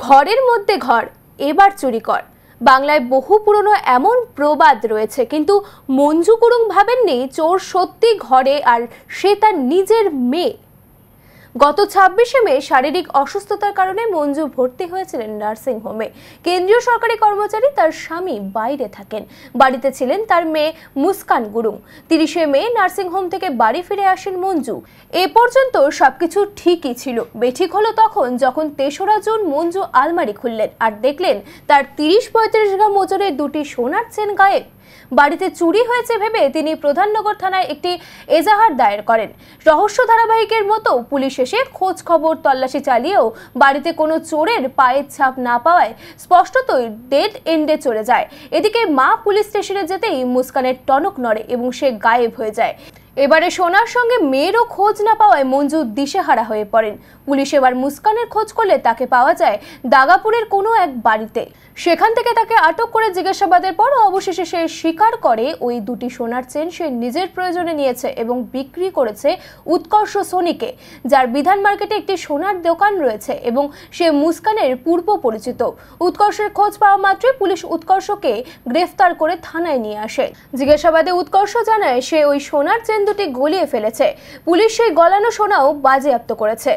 ঘরের মধ্যে ঘর, এবার চুরি কর। বাংলায় বহু পুরনো এমন প্রবাদ রয়েছে, কিন্তু মঞ্জু গুরুং ভাবেননি চোর সত্যি ঘরে, আর সে তার নিজের মেয়ে। গত 26শে মে শারীরিক অসুস্থতার কারণে মঞ্জু ভর্তি হয়েছিলেন নার্সিং হোমে। কেন্দ্রীয় সরকারি কর্মচারী, তার স্বামী বাইরে থাকেন। বাড়িতে ছিলেন তার মেয়ে মুস্কান গুরুং। 30শে মে নার্সিং হোম থেকে বাড়ি ফিরে আসেন মঞ্জু। এ পর্যন্ত সবকিছু ঠিকই ছিল। বেঠিক হলো তখন যখন 3রা জুন মঞ্জু আলমারি খুললেন আর দেখলেন তার 30-35 গ্রাম ওজনের দুটি সোনার চেন গায়েব। বাড়িতে চুরি হয়েছে ভেবে তিনি প্রধাননগর থানায় একটি এজাহার দায়ের করেন। রহস্য ধারাবাহিকের মতো পুলিশ এসে খোঁজ খবর তল্লাশি চালিয়েও বাড়িতে কোনো চোরের পায়ের ছাপ না পাওয়ায় স্পষ্টতই ডেড এন্ডে চলে যায়। এদিকে মা পুলিশ স্টেশনে যেতেই মুস্কানের টনক নড়ে এবং সে গায়েব হয়ে যায়। এবারে সোনার সঙ্গে মেয়েরও খোঁজ না পাওয়ায় মঞ্জু দিশেহারা হয়ে পড়েন। পুলিশ এবার মুস্কানের খোঁজ করলে তাকে পাওয়া যায় দাগাপুরের কোনো এক বাড়িতে। সেখান থেকে তাকে আটক করে জিজ্ঞাসাবাদের পর অবশেষে সে স্বীকার করে ওই দুটি সোনার চেন সে নিজের প্রয়োজনে নিয়েছে এবং বিক্রি করেছে উৎকর্ষ সোনিকে, যার বিধান মার্কেটে একটি সোনার দোকান রয়েছে এবং সে মুস্কানের পূর্ব পরিচিত। উৎকর্ষের খোঁজ পাওয়া মাত্রই পুলিশ উৎকর্ষকে গ্রেফতার করে থানায় নিয়ে আসে। জিজ্ঞাসাবাদে উৎকর্ষ জানায় সে ওই সোনার চেন দুটি গলিয়ে ফেলেছে। পুলিশ সেই গলানো সোনাও বাজেয়াপ্ত করেছে।